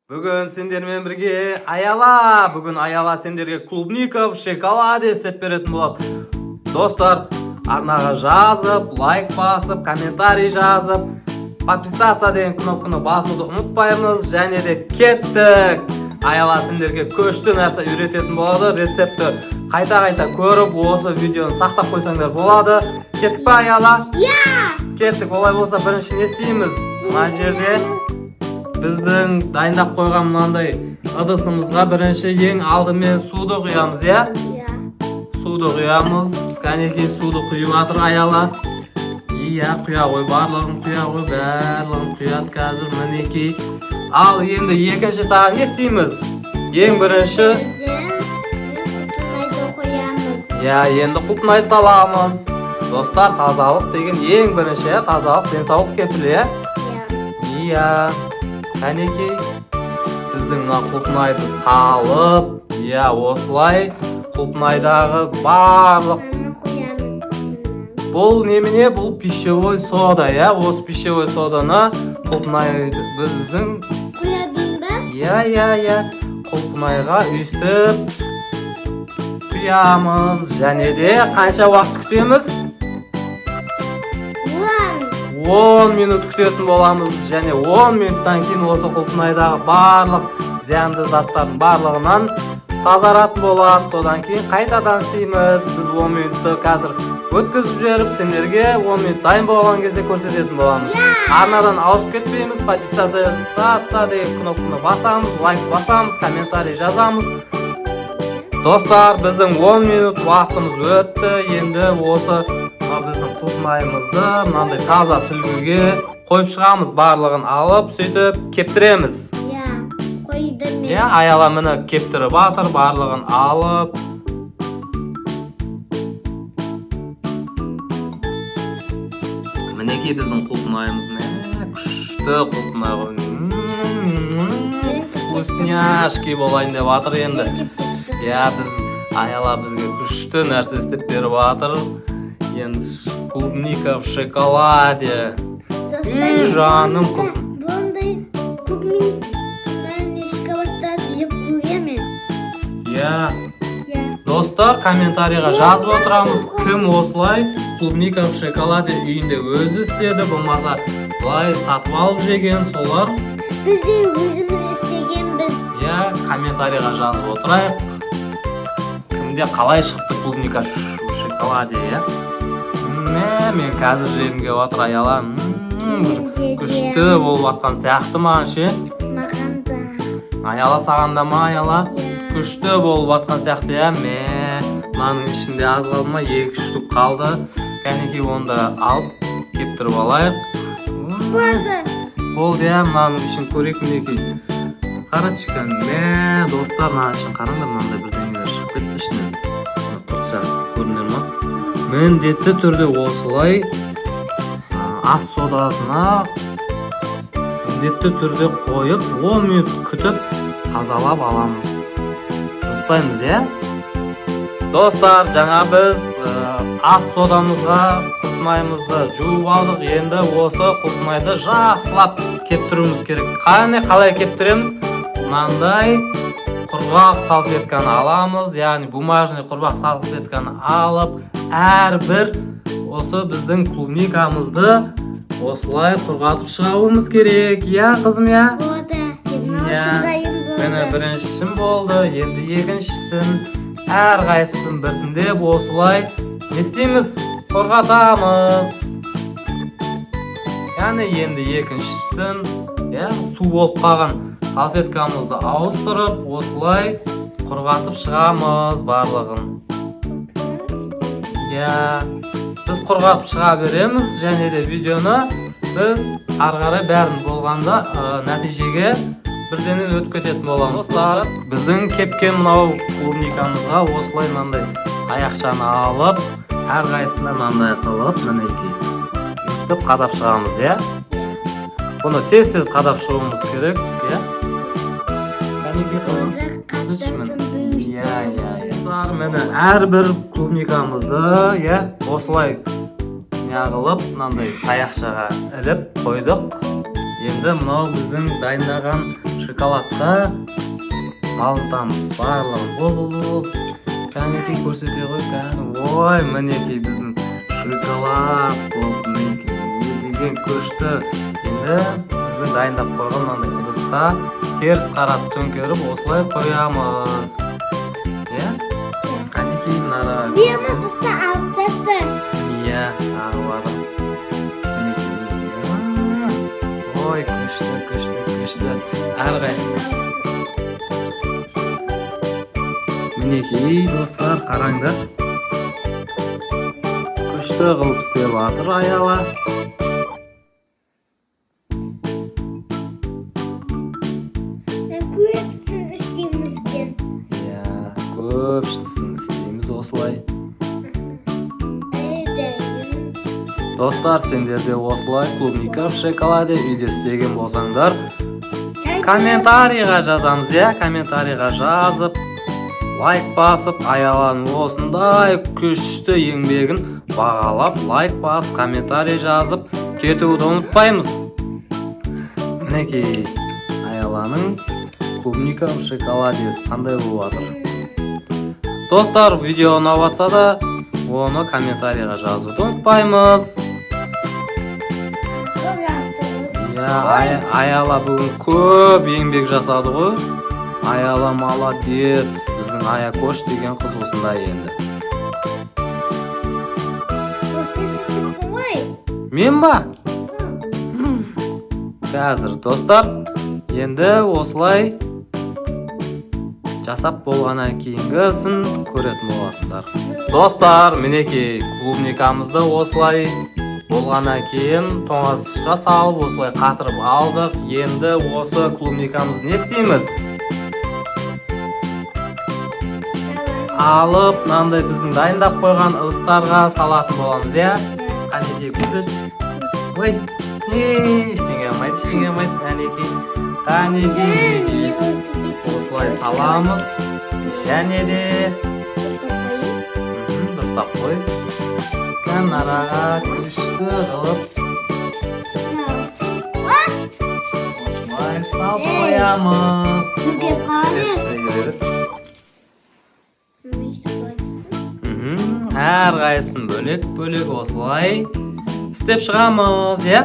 Бүгін сендермен бірге Аяла сендерге клубника в шоколаде істеп беретін болады. Достар, арнаға жазып, лайк басып, комментарий жазып, подписаться деген кнопканы басуды ұмытпаймыз. Және де кеттік. Аяла сендерге көшті нәрсе үйрететін болады. Рецепті қайта көріп, осы видеоны сақтап қойсаңдар болады. Кеттік па, Аяла? Кеттік. Олай болса бірінші не істейміз? Мына жерде біздің дайындап қойған мынандай ыдысымызға бірінші ең алдымен суды құямыз, Суды құямыз. Кәнекей суды құйып жатыр Аяла. Құя ғой, барлығын құя ғой, барлығын құяды қазір, мінекей. Ал енді екінші тағы не істейміз? Ең бірінші енді құлпынайды саламыз. Достар, тазалық деген ең бірінші, тазалық денсаулық кепілі, Кәнекей біздің мына құлпынайды салып, осылай құлпынайдағы барлық бұл немене? Бұл пищевой сода, Осы пищевой соданы құлпынайды біздің құлпынайға өстіп құямыз. Және де қанша уақыт күтеміз? 10 минут күтетін боламыз. Және 10 минуттан кейін осы құлпынайдағы барлық зиянды заттардың барлығынан тазаратын болады. Содан кейін қайтадан істейміз. Біз 10 минутты қазір өткізіп жіберіп, сендерге 10 минут дайын болған кезде көрсететін боламыз. Арнадан ауысып кетпейміз. Подписаться деген кнопканы басамыз, лайк басамыз, комментарий жазамыз. Достар, біздің 10 минут уақытымыз өтті. Енді осы біздің құлпынайымызды мынандай таза сүлгіге қойып шығамыз. Барлығын алып, сөйтіп кептіреміз. Аяла мені кептіріп жатыр, барлығын алып. Мінекей біздің құлпынайымыз. Күшті құлпынай ғой. Вкусняшки болайын деп жатыр енді. Аяла бізге күшті нәрсе істеп беріп жатыр. Енді клубника в шоколаде. Жаным құлпын. Достар, комментарийға жазып отырамыз, кім осылай клубника в шоколаде үйінде өзі істеді, болмаса бұлай сатып алып жеген, солар бізде өзіміз істегенбіз. Комментарийға жазып отырайық, кімде қалай шықты клубника в шоколаде. Мен қазір жегім келіп отыр Аяла. Күшті болып жатқан сияқты маған ше. Аяла, сағанда ма Аяла? Күшті болып жатқан сияқты, мынаның ішінде аз қалды ма? 2 штук қалды. Кәнекей онда алып кептіріп алайық. Болды, мынаның ішін көрейік мінекей. Қарачы, достар, мынаның ішін қараңдар, мынандай бірдеңелер шығып кетті ішінен. Құртса көрінер ма? Міндетті түрде осылай ас содасына міндетті түрде қойып 10 минут күтіп тазалап аламыз. Достар, жаңа біз ас содамызға құлпынайымызды жуып алдық. Енді осы құлпынайды жақсылап кептіруіміз керек. Қалай кептіреміз? Мынандай құрғақ салфетканы аламыз, бумажный құрғақ салфетканы алып, әрбір осы біздің клубникамызды осылай құрғатып шығуымыз керек. Қызым, Мені біріншісін болды, енді екіншісін, әрқайсысын біртіндеп осылай не істейміз? Құрғатамыз. Енді екіншісін, су болып қалған салфеткамызды ауыстырып, осылай құрғатып шығамыз барлығын. Біз құрғатып шыға береміз, және де видеоны біз арғары бәрін болғанда нәтижеге бірденен өтіп кететін боламыз. Достар, біздің кепкен мынау клубникамызға осылай мынандай аяқшаны алып, әрқайсысына мынандай қылып, мінекей өстіп қадап шығамыз, Бұны тез қадап шығуымыз керек, Кәнекей қызым, мені әрбір клубникамызды осылай неғылып, мынандай аяқшаға іліп қойдық. Енді мынау біздің дайындаған шоколадқа малынтамыз барлығын. Ол. Кәнекей көрсете ғой, ой, мінекей біздің шоколад болып, мінекей не деген күшті. Енді біздің дайындап қойған мынандай ыдысқа теріс қарап төңкеріп осылай қоямыз. Иә? Кәнекей нара. Мен ыдысты алып тастым. Иә, ағылады. Ой, күшті. Әрқайсы. Мінекей, достар, қараңдар. Күшті қылып істеп жатыр аяла. Көпсін істейміз екен. Иә, көпшілісін істейміз осылай. Достар, сендер де осылай клубника в шоколаде видео істеген болсаңдар, комментарийға жазамыз, иә, комментарийға жазып, лайк басып, аяланың осындай күшті еңбегін бағалап, лайк басып, комментарий жазып, кетуді ұмытпаймыз. Мінекей, аяланың клубника в шоколаде қандай болып жатыр. Достар, видео ұнап жатса да, оны комментарийға жазуды ұмытпаймыз. Аяла бүгін көп еңбек жасады ғой. Аяла молодец. Біздің Аякош деген қыз осындай енді. Мен ба? Қазір достар, енді осылай жасап болғаннан кейінгісін көретін боласыздар. Достар, мінекей клубникамызды осылай болғаннан кейін тоңазытқышқа салып осылай қатырып алдық. Енді осы клубникамызды не істейміз? Алып, мынандай біздің дайындап қойған ыдыстарға салатын боламыз, иә? Қанекей көрсет. Ой, ештеңе алмайды. Қанекей осылай саламыз. Және де дұрыстап қой. Араға күшті қылып осылай салып қоямыз. Әрқайсысын бөлек осылай істеп шығамыз, иә?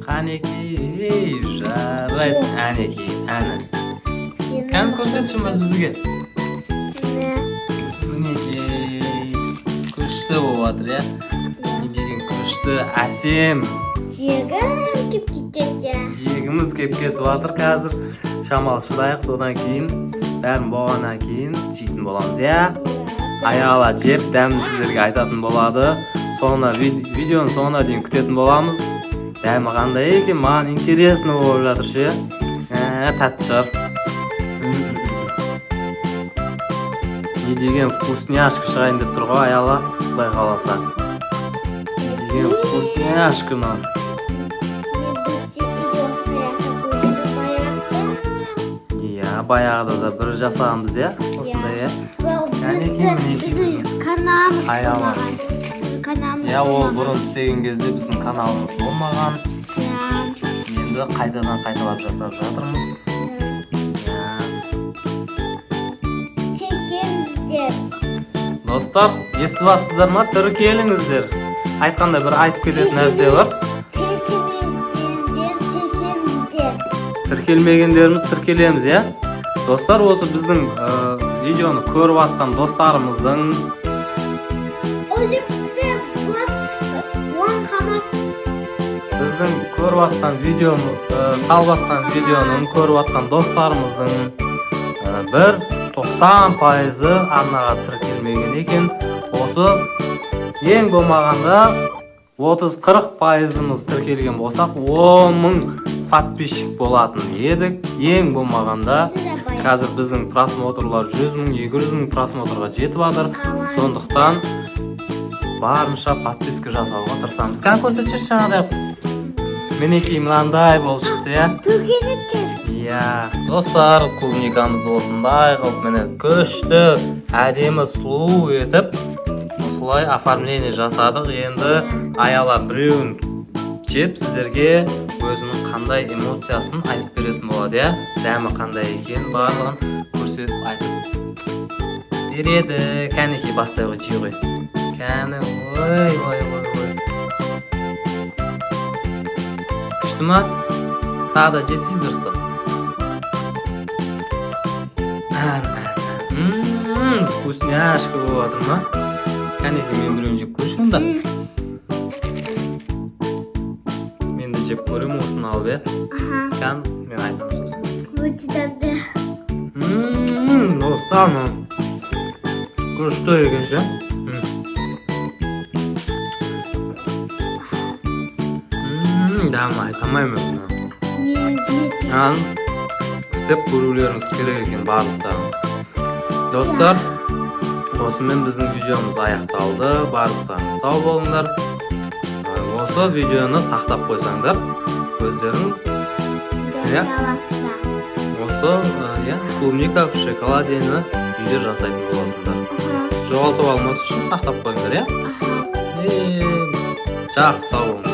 Қанекей, жарайсың, әнекей, әні. Кән көрсетшіміз бізге? Күшті болып жатыр, иә? Не деген күшті, әсем. Жегіміз кеп кетіп жатыр қазір. Шамалы шыдайық, содан кейін бәрін болғаннан кейін жейтін боламыз, иә? Аяла жеп, дәмін сіздерге айтатын болады. Видеоның соңына дейін күтетін боламыз. Дәмі қандай екен, маған интересно болып жатыр, ше? Тәтті шығар. Не деген вкусняшка шығайын деп тұр ғой аяла, құдай қаласа. Не деген вкусняшка мынау. Иә, баяғыда да бір жасағанбыз, иә? Осындай, иә? Мінекей аяла. Иә, ол бұрын істеген кезде біздің каналымыз болмаған. Енді қайталап жасап жатырмыз. Достар, естіп жатсыздар ма? Тіркеліңіздер. Айтқанда бір айтып кететін нәрсе бар. Тіркелмегендеріміз тіркелеміз, иә? Достар, осы біздің видеоны көріп жатқан достарымыздың біздің көріп жатқан видеоны салып жатқан видеоның көріп жатқан достарымыздың бір 90%-ы арнаға тіркелмеген екен. Осы ең болмағанда 30-40%-ымыз тіркелген болсақ 10.000 подписчик болатын едік. Ең болмағанда қазір біздің просмотрлар 100.000, 200.000 просмотрға жетіп жатыр. Сондықтан барынша подписка жасауға тырысамыз. Кән көрсетші жаңағыдай. Мінекей мынандай болып шықты, иә? Иә, достар, клубникамыз осындай қылып, міне күшті, әдемі сұлу етіп, осылай оформление жасадық. Енді аяла біреуін жеп сіздерге өзінің қандай эмоциясын айтып беретін болады, иә. Дәмі қандай екен барлығын көрсетіп айтып береді. Кәнекей бастай ғой, жей ғой. Кәні, ой. Күшті ма? Тағы да жесей дұрыстап. Вкусняшка болып жатыр ма? Кәнекей мен біреуін жеп көрші онда. Мен де жеп көрем осыны алып, е. Кән, мен айтамын сосын. Өте тәтті. Достар, күшті екен ше. Дәмі айтамаймын. Істеп көрулеріңіз керек екен барлықтарыңыз. Достар, осымен біздің видеомыз аяқталды. Барлықтарыңыз сау болыңдар. Осы видеоны сақтап қойсаңдар, өздерің осы клубника в шоколадені үйде жасайтын боласыңдар. Жоғалтып алмас үшін сақтап қойыңдар, иә? Жақсы, сау болыңдар.